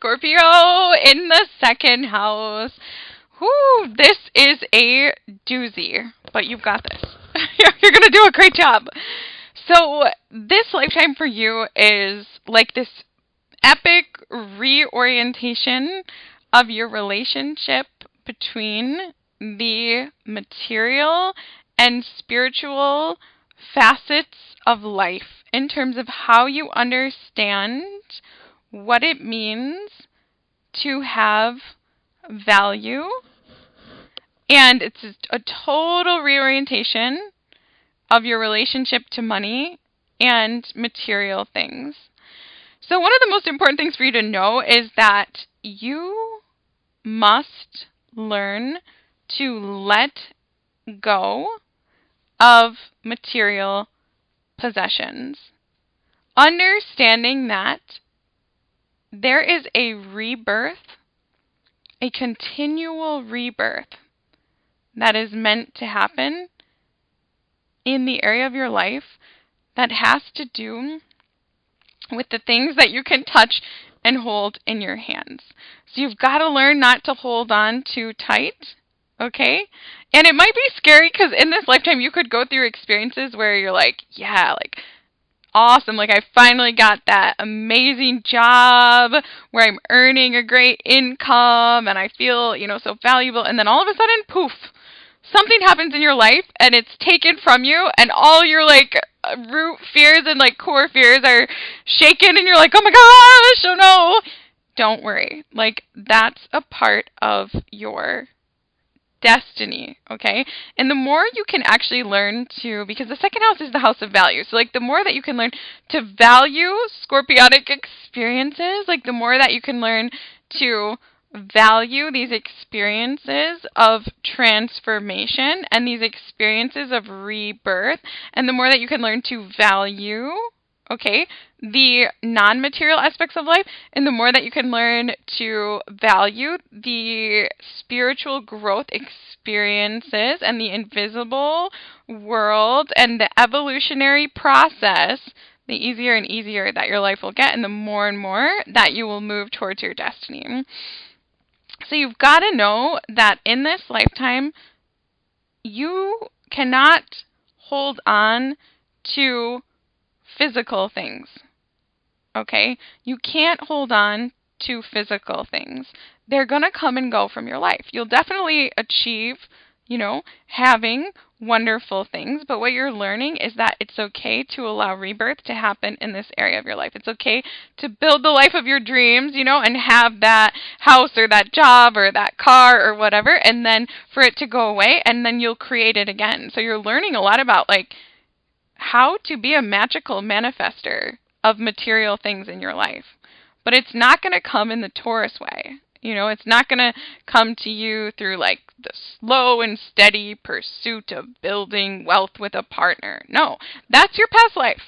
Scorpio in the second house. Whoo, this is a doozy, but you've got this. You're going to do a great job. So this lifetime for you is like this epic reorientation of your relationship between the material and spiritual facets of life in terms of how you understand what it means to have value. And it's a total reorientation of your relationship to money and material things. So one of the most important things for you to know is that you must learn to let go of material possessions. Understanding that there is a rebirth, a continual rebirth that is meant to happen in the area of your life that has to do with the things that you can touch and hold in your hands. So you've got to learn not to hold on too tight, okay? And it might be scary because in this lifetime you could go through experiences where you're like, yeah, like, awesome, like I finally got that amazing job where I'm earning a great income and I feel, so valuable. And then all of a sudden, poof, something happens in your life and it's taken from you and all your root fears and core fears are shaken and you're like, oh my gosh, oh no. Don't worry. That's a part of your destiny, okay? And the more you can actually learn to, because the second house is the house of value. So the more that you can learn to value scorpionic experiences, the more that you can learn to value these experiences of transformation and these experiences of rebirth, and the more that you can learn to value, okay, the non-material aspects of life, and the more that you can learn to value the spiritual growth experiences and the invisible world and the evolutionary process, the easier and easier that your life will get, and the more and more that you will move towards your destiny. So you've got to know that in this lifetime, you cannot hold on to physical things, okay? You can't hold on to physical things. They're going to come and go from your life. You'll definitely achieve, having wonderful things, but what you're learning is that it's okay to allow rebirth to happen in this area of your life. It's okay to build the life of your dreams, and have that house or that job or that car or whatever, and then for it to go away, and then you'll create it again. So you're learning a lot about how to be a magical manifester of material things in your life. But it's not going to come in the Taurus way. It's not going to come to you through the slow and steady pursuit of building wealth with a partner. No, that's your past life.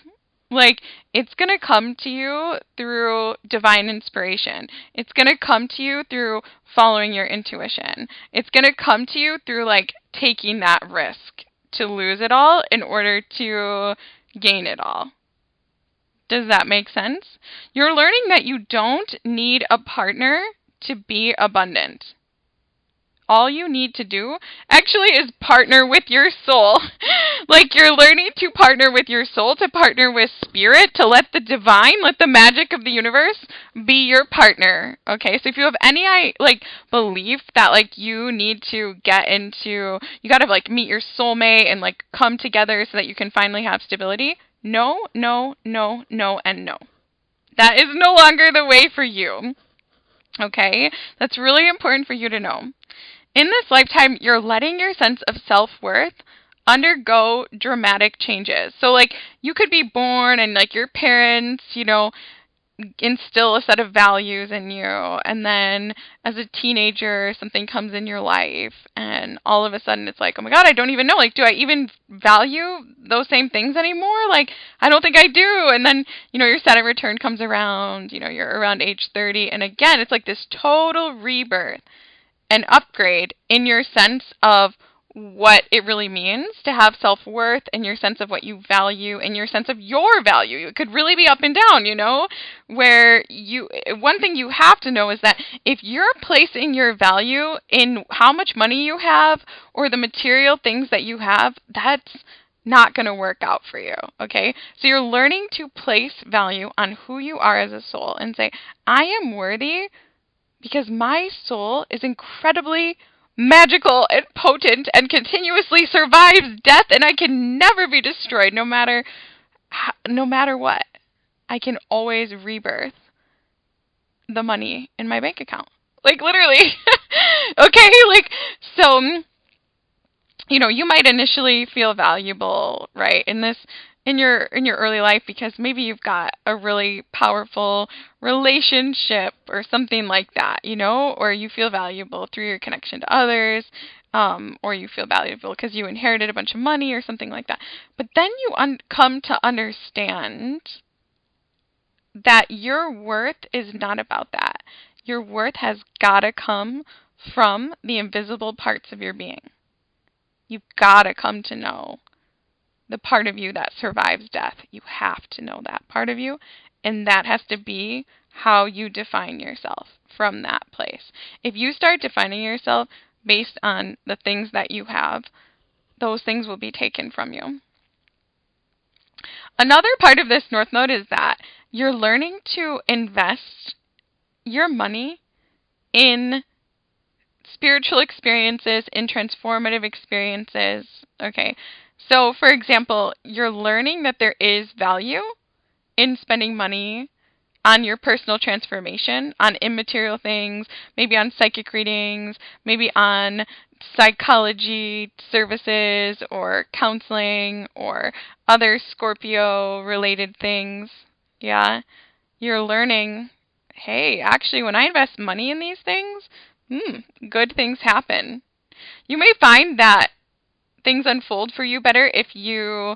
It's going to come to you through divine inspiration. It's going to come to you through following your intuition. It's going to come to you through taking that risk to lose it all in order to gain it all. Does that make sense? You're learning that you don't need a partner to be abundant. All you need to do actually is partner with your soul. You're learning to partner with your soul, to partner with spirit, to let the divine, let the magic of the universe be your partner. Okay, so if you have any belief that you need to get into, you got to meet your soulmate and come together so that you can finally have stability. No, no, no, no, and no. That is no longer the way for you. Okay? That's really important for you to know. In this lifetime, you're letting your sense of self-worth undergo dramatic changes. So, you could be born and, your parents, instill a set of values in you, and then as a teenager, something comes in your life, and all of a sudden it's oh my God, I don't even know, do I even value those same things anymore? I don't think I do. And then, your Saturn return comes around, you're around age 30, and again, it's this total rebirth, an upgrade in your sense of what it really means to have self-worth and your sense of what you value and your sense of your value. It could really be up and down, where one thing you have to know is that if you're placing your value in how much money you have or the material things that you have, that's not going to work out for you, okay? So you're learning to place value on who you are as a soul and say, I am worthy because my soul is incredibly magical and potent and continuously survives death, and I can never be destroyed no matter what. I can always rebirth the money in my bank account. Like, literally. Okay? Like, so, you might initially feel valuable, right, in your early life because maybe you've got a really powerful relationship or something like that, or you feel valuable through your connection to others, or you feel valuable because you inherited a bunch of money or something like that. But then you come to understand that your worth is not about that. Your worth has got to come from the invisible parts of your being. You've got to come to know the part of you that survives death. You have to know that part of you, and that has to be how you define yourself from that place. If you start defining yourself based on the things that you have, those things will be taken from you. Another part of this North Node is that you're learning to invest your money in spiritual experiences, in transformative experiences, okay? So, for example, you're learning that there is value in spending money on your personal transformation, on immaterial things, maybe on psychic readings, maybe on psychology services or counseling or other Scorpio-related things. Yeah, you're learning, hey, actually, when I invest money in these things, good things happen. You may find that things unfold for you better if you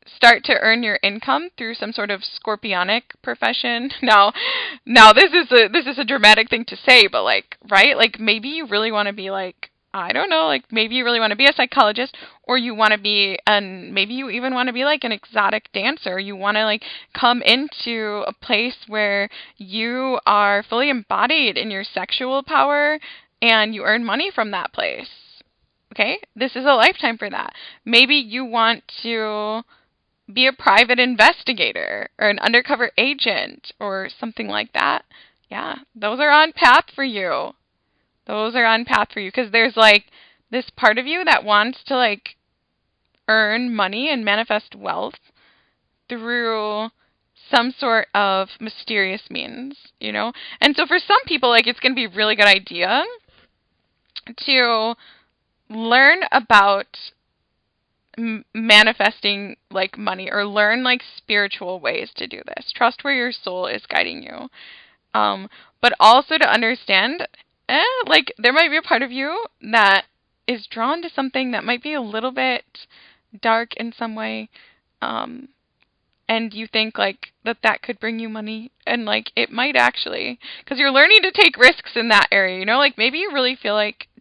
start to earn your income through some sort of scorpionic profession. Now this is a dramatic thing to say, but right? Maybe you really want to be I don't know, maybe you really want to be a psychologist, or you want to be, and maybe you even want to be an exotic dancer. You want to come into a place where you are fully embodied in your sexual power and you earn money from that place. Okay? This is a lifetime for that. Maybe you want to be a private investigator or an undercover agent or something like that. Yeah, those are on path for you. Those are on path for you because there's this part of you that wants to earn money and manifest wealth through some sort of mysterious means, And so for some people, it's going to be a really good idea to learn about manifesting money, or learn spiritual ways to do this. Trust where your soul is guiding you. But also to understand, there might be a part of you that is drawn to something that might be a little bit dark in some way, and you think that could bring you money, and it might actually, because you're learning to take risks in that area, maybe you really feel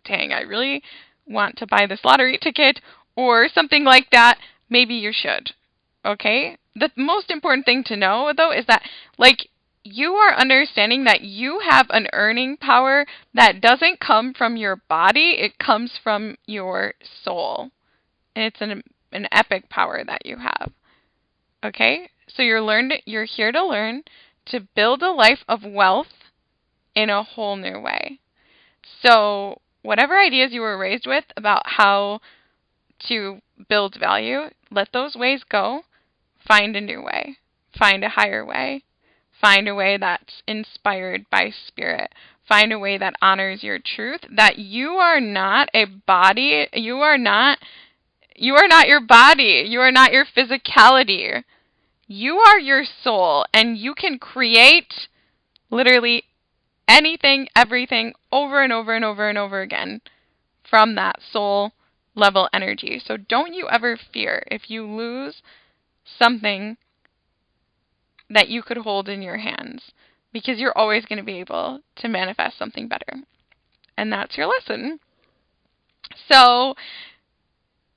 dang, I really want to buy this lottery ticket or something like that. Maybe you should. Okay? The most important thing to know though is that you are understanding that you have an earning power that doesn't come from your body, it comes from your soul. And it's an epic power that you have. Okay? So you're here to learn to build a life of wealth in a whole new way. So whatever ideas you were raised with about how to build value, let those ways go. Find a new way. Find a higher way. Find a way that's inspired by spirit. Find a way that honors your truth, that you are not a body. You are not your body. You are not your physicality. You are your soul, and you can create literally anything, everything, over and over and over and over again from that soul level energy. So don't you ever fear if you lose something that you could hold in your hands, because you're always going to be able to manifest something better. And that's your lesson. So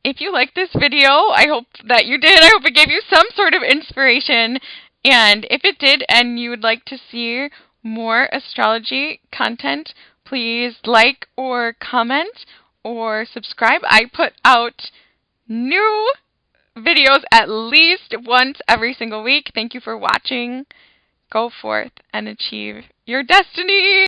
if you liked this video, I hope that you did. I hope it gave you some sort of inspiration. And if it did and you would like to see more astrology content, please like or comment or subscribe. I put out new videos at least once every single week. Thank you for watching. Go forth and achieve your destiny.